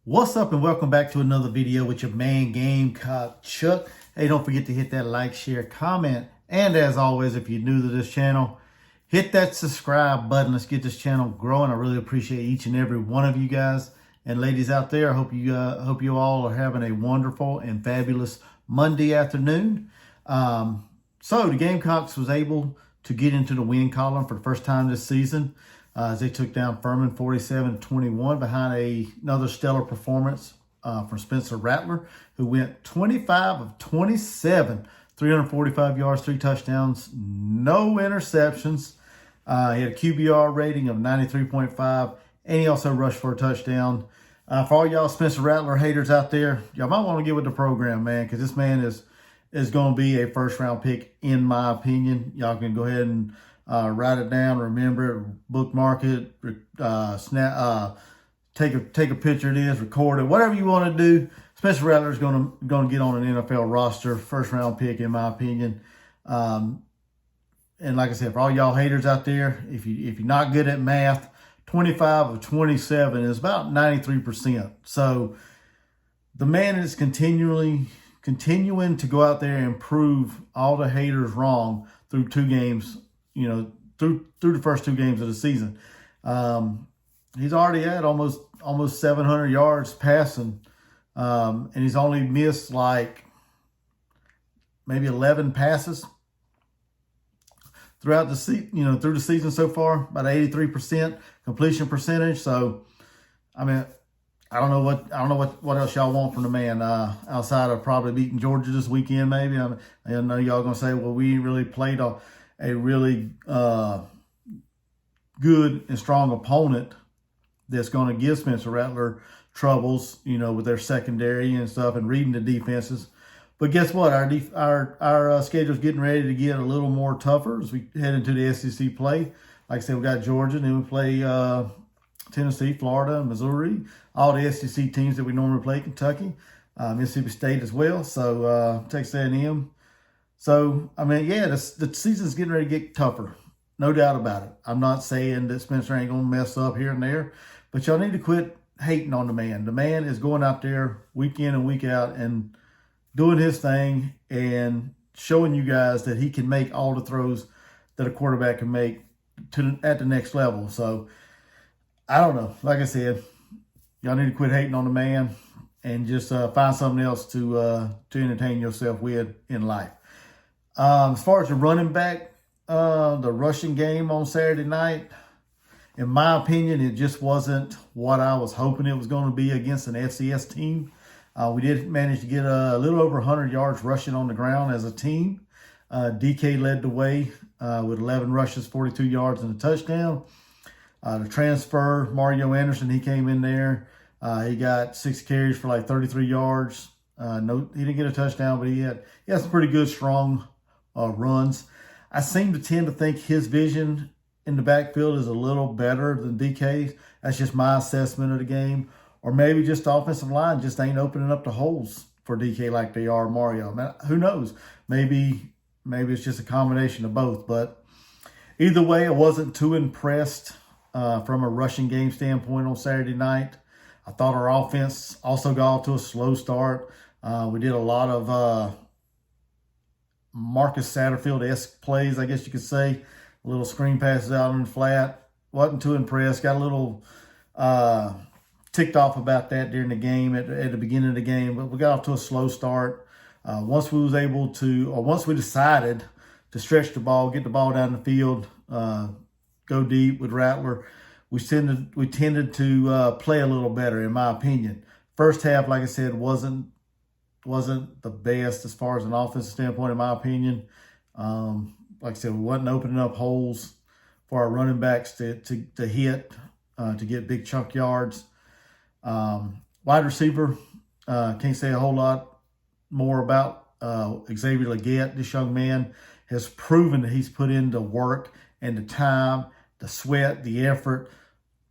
What's up and welcome back to another video with your man Gamecock Chuck. Hey, don't forget to hit that like, share, comment, and as always, if you're new to this channel, hit that subscribe button. Let's get this channel growing. I really appreciate each and every one of you guys and ladies out there. I hope you all are having a wonderful and fabulous Monday afternoon. So the Gamecocks was able to get into the win column for the first time this season. As they took down Furman 47-21 behind another stellar performance from Spencer Rattler, who went 25 of 27, 345 yards, 3 touchdowns, no interceptions. He had a QBR rating of 93.5, and he also rushed for a touchdown. For all y'all Spencer Rattler haters out there, y'all might want to get with the program, man, because this man is going to be a first-round pick, in my opinion. Y'all can go ahead and write it down, remember it, bookmark it, take a picture of this, record it, whatever you want to do. Spencer Rattler is going to get on an NFL roster, first round pick, in my opinion. And like I said, for all y'all haters out there, if you're not good at math, 25 of 27 is about 93%. So the man is continuing to go out there and prove all the haters wrong through 2 games. You know, through the first 2 games of the season. He's already at almost 700 yards passing, and he's only missed like maybe 11 passes throughout the through the season so far. About 83% completion percentage. So, I mean, I don't know what else y'all want from the man outside of probably beating Georgia this weekend. Maybe I know y'all gonna say, well, we ain't really played a really good and strong opponent that's going to give Spencer Rattler troubles, with their secondary and stuff and reading the defenses. But guess what? Our schedule's getting ready to get a little more tougher as we head into the SEC play. Like I said, we got Georgia, then we play Tennessee, Florida, Missouri, all the SEC teams that we normally play, Kentucky, Mississippi State as well. So Texas A&M. So, I mean, yeah, the season's getting ready to get tougher. No doubt about it. I'm not saying that Spencer ain't going to mess up here and there, but y'all need to quit hating on the man. The man is going out there week in and week out and doing his thing and showing you guys that he can make all the throws that a quarterback can make at the next level. So, I don't know. Like I said, y'all need to quit hating on the man and just find something else to entertain yourself with in life. As far as the running back, the rushing game on Saturday night, in my opinion, it just wasn't what I was hoping it was going to be against an FCS team. We did manage to get a little over 100 yards rushing on the ground as a team. DK led the way with 11 rushes, 42 yards, and a touchdown. The transfer, Mario Anderson, he came in there. He got 6 carries for like 33 yards. No, he didn't get a touchdown, but he had some pretty good, strong runs. I seem to tend to think his vision in the backfield is a little better than DK's. That's just my assessment of the game. Or maybe just the offensive line just ain't opening up the holes for DK like they are Mario. Man, who knows? Maybe it's just a combination of both. But either way, I wasn't too impressed from a rushing game standpoint on Saturday night. I thought our offense also got off to a slow start. We did a lot of Marcus Satterfield-esque plays, I guess you could say. Little screen passes out on the flat. Wasn't too impressed. Got a little ticked off about that during the game at the beginning of the game. But we got off to a slow start. Once we decided to stretch the ball, get the ball down the field, go deep with Rattler, we tended to play a little better, in my opinion. First half, like I said, wasn't the best as far as an offensive standpoint, in my opinion. Like I said, we wasn't opening up holes for our running backs to hit, to get big chunk yards. Wide receiver, can't say a whole lot more about Xavier Legette. This young man has proven that he's put in the work and the time, the sweat, the effort,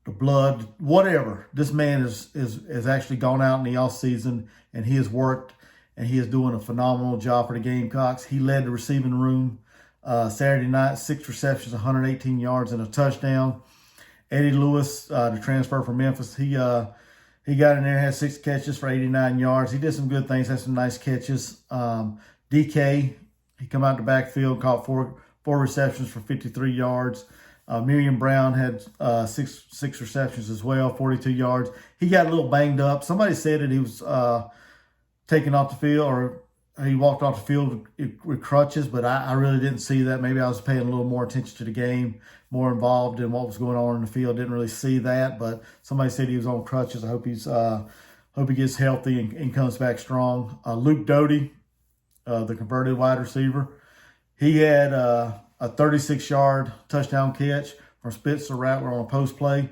the blood, whatever. This man has actually gone out in the offseason and he has worked, and he is doing a phenomenal job for the Gamecocks. He led the receiving room Saturday night, 6 receptions, 118 yards, and a touchdown. Eddie Lewis, the transfer from Memphis, he He got in there, had 6 catches for 89 yards. He did some good things, had some nice catches. DK, he come out the backfield, caught four receptions for 53 yards. Miriam Brown had six receptions as well, 42 yards. He got a little banged up. Somebody said that he was taken off the field, or he walked off the field with crutches, but I really didn't see that. Maybe I was paying a little more attention to the game, more involved in what was going on in the field. Didn't really see that, but somebody said he was on crutches. I hope he gets healthy and comes back strong. Luke Doty, the converted wide receiver, he had a 36-yard touchdown catch from Spitzer Rattler on a post play.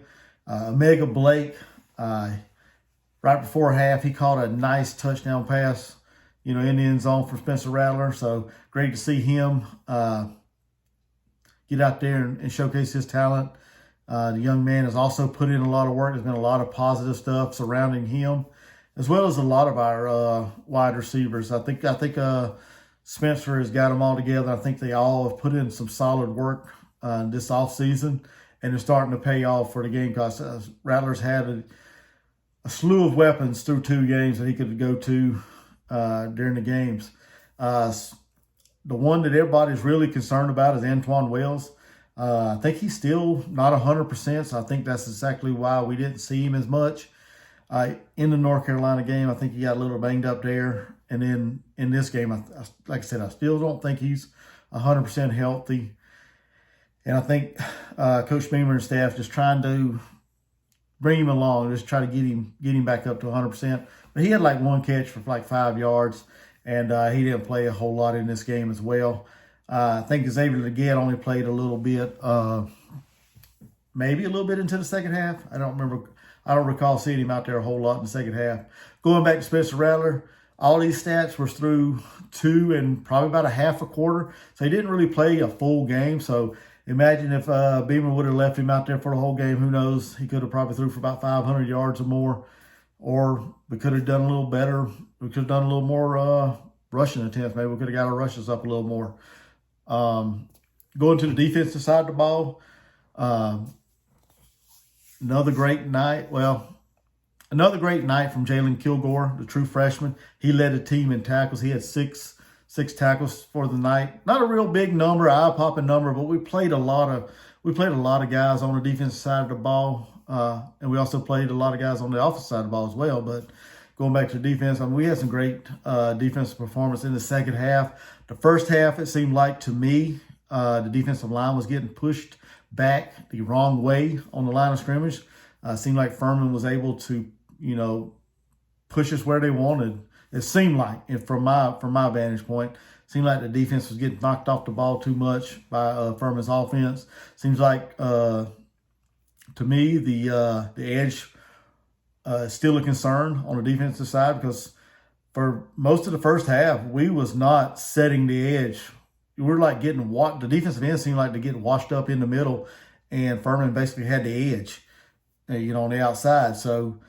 Omega Blake, right before half, he caught a nice touchdown pass, in the end zone for Spencer Rattler. So great to see him get out there and showcase his talent. The young man has also put in a lot of work. There's been a lot of positive stuff surrounding him, as well as a lot of our wide receivers. I think Spencer has got them all together. I think they all have put in some solid work this offseason, and it's starting to pay off for the Gamecocks. Rattlers had a slew of weapons through 2 games that he could go to during the games. The one that everybody's really concerned about is Antoine Wells. I think he's still not 100%, so I think that's exactly why we didn't see him as much in the North Carolina game. I think he got a little banged up there. And then in this game, like I said, I still don't think he's 100% healthy. And I think Coach Beamer and staff just trying to bring him along, just try to get him back up to 100%. But he had like 1 catch for like 5 yards, and he didn't play a whole lot in this game as well. I think Xavier Leggett only played a little bit, maybe a little bit into the second half. I don't recall seeing him out there a whole lot in the second half. Going back to Spencer Rattler, all these stats were through 2 and probably about a half a quarter. So he didn't really play a full game. So imagine if Beamer would have left him out there for the whole game. Who knows? He could have probably threw for about 500 yards or more. Or we could have done a little better. We could have done a little more rushing attempts. Maybe we could have got our rushes up a little more. Going to the defensive side of the ball, another great night. Another great night from Jalen Kilgore, the true freshman. He led the team in tackles. He had six tackles for the night. Not a real big number, eye-popping number, but we played a lot of guys on the defensive side of the ball, and we also played a lot of guys on the offensive side of the ball as well. But going back to defense, we had some great defensive performance in the second half. The first half, it seemed like to me, the defensive line was getting pushed back the wrong way on the line of scrimmage. It seemed like Furman was able to, push us where they wanted. It seemed like, and from my vantage point, it seemed like the defense was getting knocked off the ball too much by Furman's offense. Seems like, to me, the edge is still a concern on the defensive side, because for most of the first half, we was not setting the edge. We were like the defensive end seemed like to get washed up in the middle, and Furman basically had the edge, on the outside. So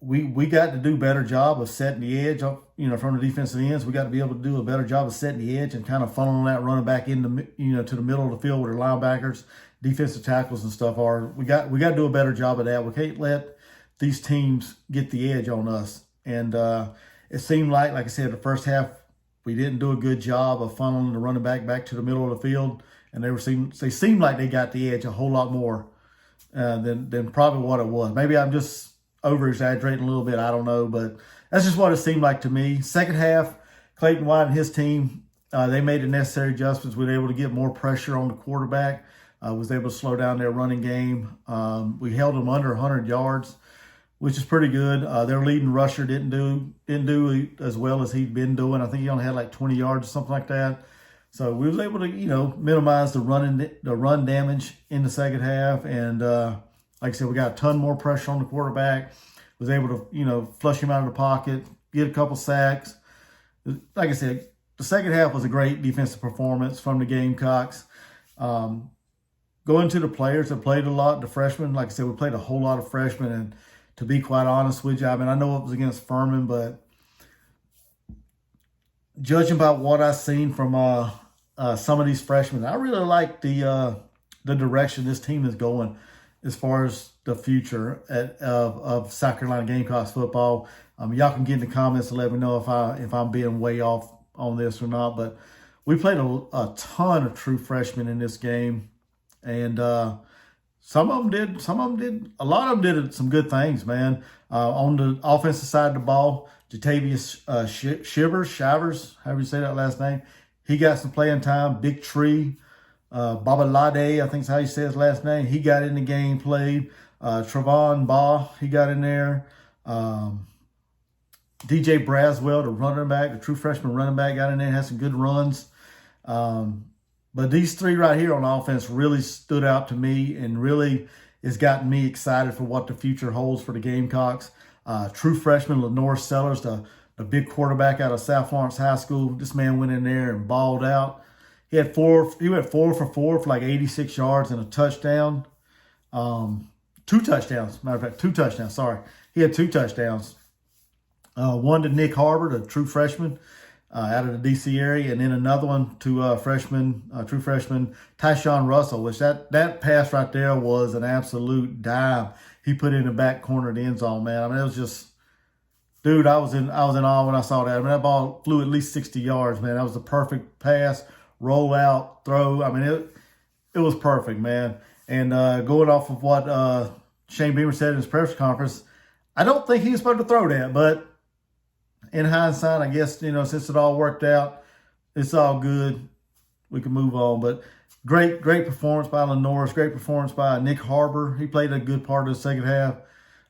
we got to do a better job of setting the edge up, from the defensive ends. We got to be able to do a better job of setting the edge and kind of funneling that running back into, to the middle of the field where the linebackers, defensive tackles and stuff are. We got to do a better job of that. We can't let these teams get the edge on us. And it seemed like I said, the first half, we didn't do a good job of funneling the running back to the middle of the field. And they seemed like they got the edge a whole lot more than probably what it was. Maybe I'm just over-exaggerating a little bit. I don't know, but that's just what it seemed like to me. Second half, Clayton White and his team, they made the necessary adjustments. We were able to get more pressure on the quarterback. Was able to slow down their running game. We held them under 100 yards, which is pretty good. Their leading rusher didn't do as well as he'd been doing. I think he only had like 20 yards or something like that. So we was able to, minimize the run damage in the second half. And like I said, we got a ton more pressure on the quarterback. Was able to, flush him out of the pocket, get a couple sacks. Like I said, the second half was a great defensive performance from the Gamecocks. Going to the players that played a lot, the freshmen, like I said, we played a whole lot of freshmen. And to be quite honest with you, I know it was against Furman, but judging by what I've seen from some of these freshmen, I really like the direction this team is going as far as the future of South Carolina Gamecocks football. Y'all can get in the comments and let me know if I'm being way off on this or not. But we played a ton of true freshmen in this game, and some of them did. A lot of them did some good things, man. On the offensive side of the ball, Jatavius Shivers, however you say that last name, he got some playing time. Big Tree, Babalade, I think is how you say his last name. He got in the game, played. Travon Baugh, he got in there. DJ Braswell, the running back, the true freshman running back, got in there and had some good runs. But these three right here on offense really stood out to me and really has gotten me excited for what the future holds for the Gamecocks. True freshman Lenore Sellers, the big quarterback out of South Florence High School. This man went in there and balled out. He went 4 for 4 for like 86 yards and a touchdown. 2 touchdowns. Matter of fact, 2 touchdowns. Sorry. He had 2 touchdowns. One to Nick Harbor, the true freshman out of the D.C. area, and then another one to true freshman Tyshawn Russell, which that pass right there was an absolute dime. He put it in the back corner of the end zone, man. I mean, it was just, dude, I was in awe when I saw that. I mean, that ball flew at least 60 yards, man. That was the perfect pass, roll out, throw. I mean, it was perfect, man. And going off of what Shane Beamer said in his press conference, I don't think he was supposed to throw that, but in hindsight, I guess, since it all worked out, it's all good. We can move on. But great performance by Lenore's. Great performance by Nick Harbor. He played a good part of the second half.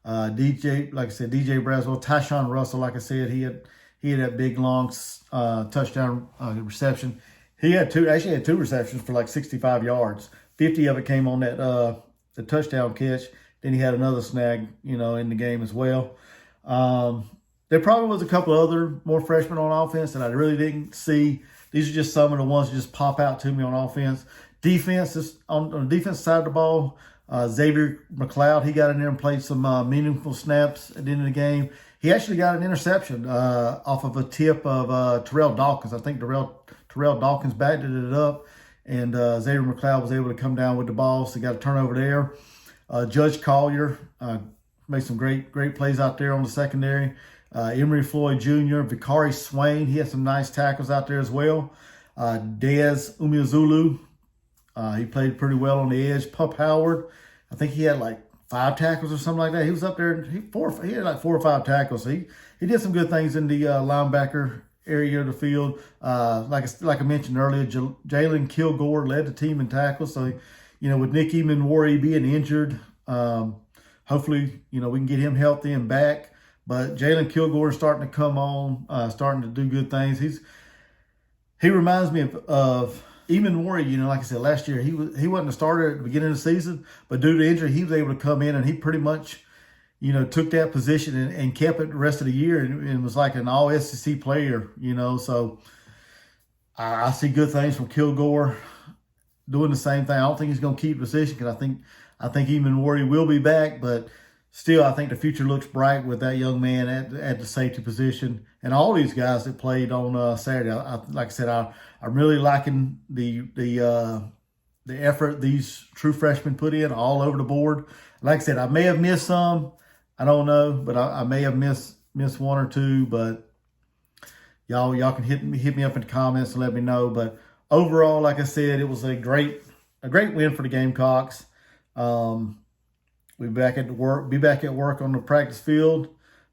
DJ Braswell, Tyshawn Russell, like I said, he had that big long touchdown reception. He had two receptions for like 65 yards. 50 of it came on that the touchdown catch. Then he had another snag, in the game as well. There probably was a couple other more freshmen on offense that I really didn't see. These are just some of the ones that just pop out to me on offense. Defense, on the defense side of the ball, Xavier McLeod, he got in there and played some meaningful snaps at the end of the game. He actually got an interception off of a tip of Terrell Dawkins. I think Terrell Dawkins backed it up, and Xavier McLeod was able to come down with the ball, so he got a turnover there. Judge Collier made some great plays out there on the secondary. Emery Floyd Jr., Vicari Swain, he had some nice tackles out there as well. Dez Umeozulu, he played pretty well on the edge. Pup Howard, I think he had like 5 tackles or something like that. He was up there, he had like 4 or 5 tackles. So he did some good things in the linebacker area of the field. Like I mentioned earlier, Jalen Kilgore led the team in tackles. So, with Nick Eamon-Warry being injured, hopefully, we can get him healthy and back. But Jalen Kilgore is starting to come on, starting to do good things. He reminds me of Eamon-Warry. Like I said, last year he wasn't a starter at the beginning of the season, but due to injury, he was able to come in and he pretty much, took that position and kept it the rest of the year and was like an all SEC player. So I see good things from Kilgore doing the same thing. I don't think he's going to keep the position because I think Eamon-Warry will be back, but still, I think the future looks bright with that young man at the safety position and all these guys that played on Saturday. Like I said, I'm really liking the effort these true freshmen put in all over the board. Like I said, I may have missed some. I don't know, but I may have missed 1 or 2. But y'all can hit me up in the comments and let me know. But overall, like I said, it was a great win for the Gamecocks. We'll be back at work on the practice field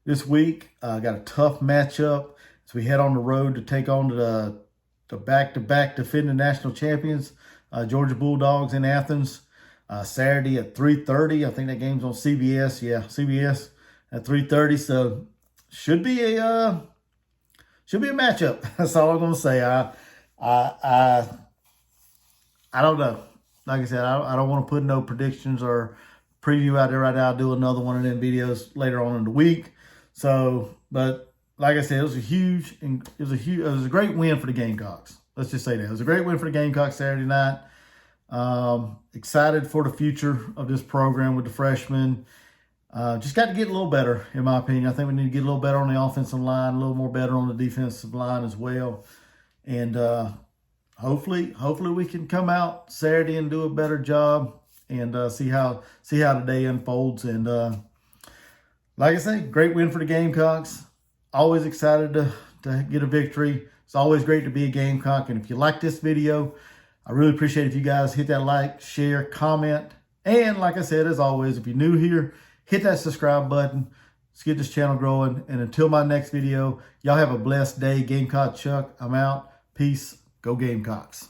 this week. Got a tough matchup as we head on the road to take on the back-to-back defending national champions, Georgia Bulldogs in Athens, Saturday at 3:30. I think that game's on CBS. Yeah, CBS at 3:30. So should be a matchup. That's all I'm gonna say. I don't know. Like I said, I don't want to put no predictions or preview out there right now. I'll do another one of them videos later on in the week. So, but like I said, it was a great win for the Gamecocks. Let's just say that. It was a great win for the Gamecocks Saturday night. Excited for the future of this program with the freshmen. Just got to get a little better, in my opinion. I think we need to get a little better on the offensive line, a little more better on the defensive line as well. And hopefully we can come out Saturday and do a better job and see how the day unfolds. And like I say, great win for the Gamecocks. Always excited to get a victory. It's always great to be a Gamecock. And if you like this video, I really appreciate if you guys hit that like, share, comment. And like I said, as always, if you're new here, hit that subscribe button. Let's get this channel growing. And until my next video, y'all have a blessed day. Gamecock Chuck, I'm out. Peace. Go Gamecocks.